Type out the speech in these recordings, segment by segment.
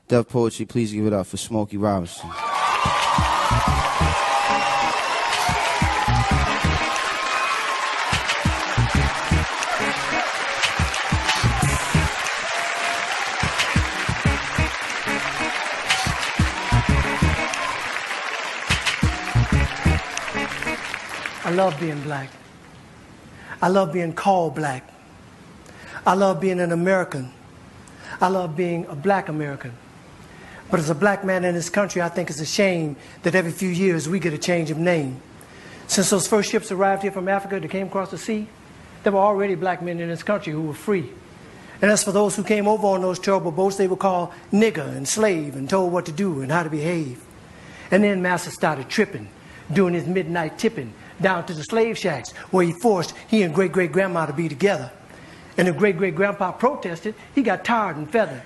Def Poetry, please give it up for Smokey Robinson. I love being black. I love being called black. I love being an American. I love being a black American. But as a black man in this country, I think it's a shame that every few years we get a change of name. Since those first ships arrived here from Africa that came across the sea, there were already black men in this country who were free. And as for those who came over on those terrible boats, they were called nigger and slave and told what to do and how to behave. And then Master started tripping, doing his midnight tipping down to the slave shacks where he forced he and great-great-grandma to be together. And if great-great-grandpa protested, he got tarred and feathered.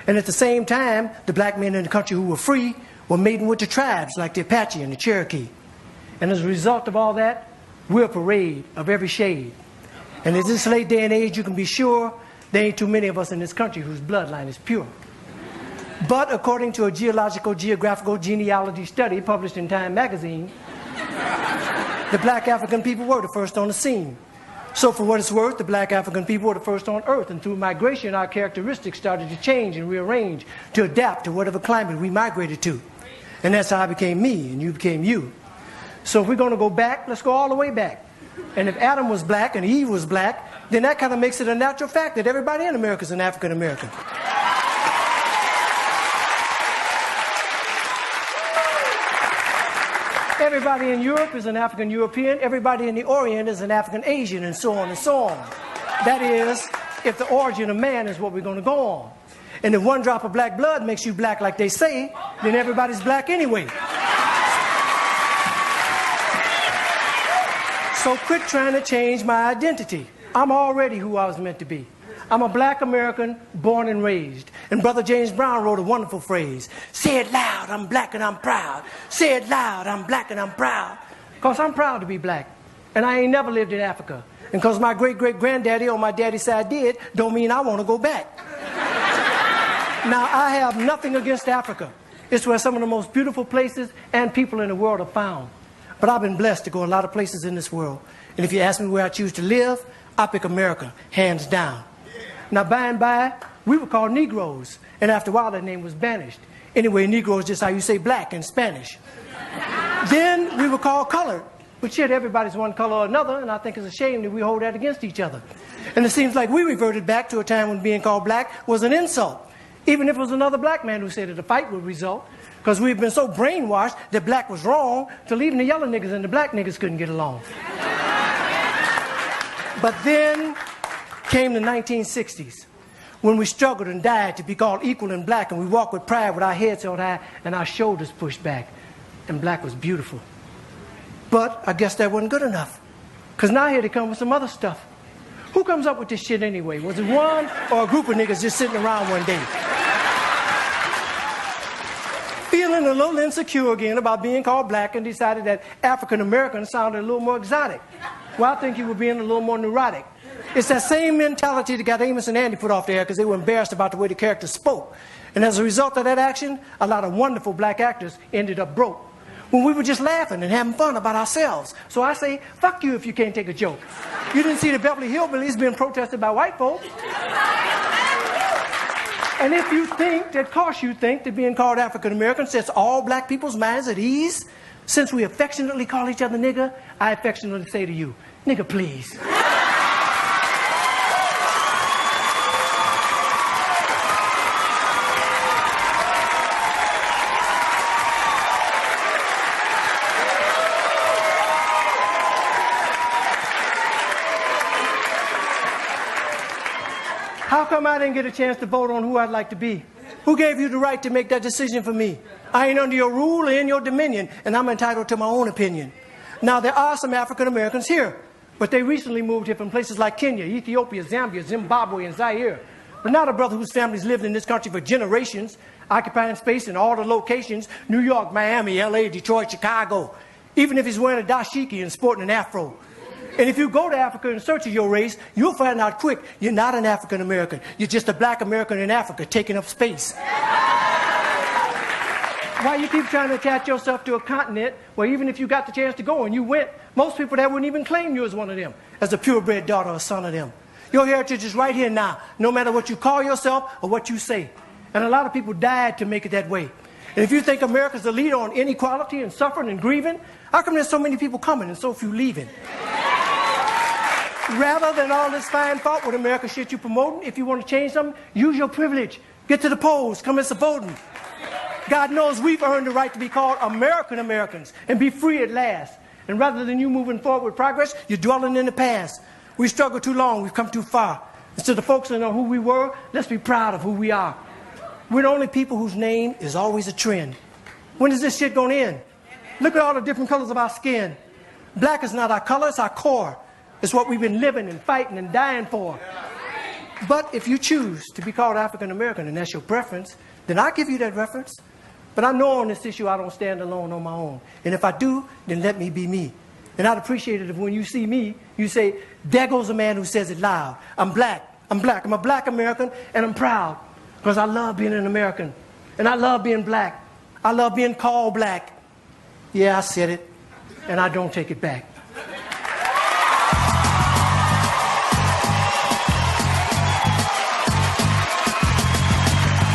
And at the same time, the black men in the country who were free were mating with the tribes like the Apache and the Cherokee. And as a result of all that, we're a parade of every shade. And in this late day and age, you can be sure there ain't too many of us in this country whose bloodline is pure. But according to a geographical genealogy study published in Time magazine, the black African people were the first on the scene. So for what it's worth, the black African people were the first on earth, and through migration our characteristics started to change and rearrange to adapt to whatever climate we migrated to. And that's how I became me and you became you. So if we're going to go back, let's go all the way back. And if Adam was black and Eve was black, then that kind of makes it a natural fact that everybody in America is an African American. Everybody in Europe is an African European. Everybody in the Orient is an African Asian, and so on and so on. That is, if the origin of man is what we're going to go on. And if one drop of black blood makes you black like they say, then everybody's black anyway. So quit trying to change my identity. I'm already who I was meant to be. I'm a black American born and raised. And Brother James Brown wrote a wonderful phrase. Say it loud, I'm black and I'm proud. Say it loud, I'm black and I'm proud. Because I'm proud to be black. And I ain't never lived in Africa. And because my great-great-granddaddy on my daddy's side did, don't mean I want to go back. Now, I have nothing against Africa. It's where some of the most beautiful places and people in the world are found. But I've been blessed to go a lot of places in this world. And if you ask me where I choose to live, I pick America, hands down. Now, by and by, we were called Negroes. And after a while, that name was banished. Anyway, Negro is just how you say black in Spanish. Then we were called colored. But shit, everybody's one color or another, and I think it's a shame that we hold that against each other. And it seems like we reverted back to a time when being called black was an insult. Even if it was another black man who said that a fight would result. Because we've been so brainwashed that black was wrong, till even the yellow niggas and the black niggas couldn't get along. But then came the 1960s, when we struggled and died to be called equal and black, and we walked with pride with our heads held high and our shoulders pushed back. And black was beautiful. But I guess that wasn't good enough. Because now here they come with some other stuff. Who comes up with this shit anyway? Was it one or a group of niggas just sitting around one day? Feeling a little insecure again about being called black and decided that African American sounded a little more exotic. Well, I think you were being a little more neurotic. It's that same mentality that got Amos and Andy put off the air because they were embarrassed about the way the characters spoke. And as a result of that action, a lot of wonderful black actors ended up broke. When we were just laughing and having fun about ourselves. So I say, fuck you if you can't take a joke. You didn't see the Beverly Hillbillies being protested by white folks. And if you think that, of course you think that being called African American sets all black people's minds at ease, since we affectionately call each other nigger, I affectionately say to you, nigger please. How come I didn't get a chance to vote on who I'd like to be? Who gave you the right to make that decision for me? I ain't under your rule or in your dominion, and I'm entitled to my own opinion. Now, there are some African Americans here, but they recently moved here from places like Kenya, Ethiopia, Zambia, Zimbabwe, and Zaire. But not a brother whose family's lived in this country for generations, occupying space in all the locations, New York, Miami, LA, Detroit, Chicago. Even if he's wearing a dashiki and sporting an afro. And if you go to Africa in search of your race, you'll find out quick, you're not an African American. You're just a black American in Africa taking up space. Why you keep trying to attach yourself to a continent where even if you got the chance to go and you went, most people there wouldn't even claim you as one of them, as a purebred daughter or son of them. Your heritage is right here now, no matter what you call yourself or what you say. And a lot of people died to make it that way. And if you think America's the leader on inequality and suffering and grieving, how come there's so many people coming and so few leaving? Rather than all this fine thought with America shit you promoting, if you want to change something, use your privilege. Get to the polls, come and voting. God knows we've earned the right to be called American Americans and be free at last. And rather than you moving forward with progress, you're dwelling in the past. We struggled too long, we've come too far. Instead of focusing on who we were, let's be proud of who we are. We're the only people whose name is always a trend. When is this shit going to end? Look at all the different colors of our skin. Black is not our color, it's our core. It's what we've been living and fighting and dying for. But if you choose to be called African American and that's your preference, then I'll give you that reference. But I know on this issue I don't stand alone on my own. And if I do, then let me be me. And I'd appreciate it if when you see me, you say, there goes a man who says it loud. I'm black. I'm black. I'm a black American, and I'm proud. Because I love being an American. And I love being black. I love being called black. Yeah, I said it. And I don't take it back.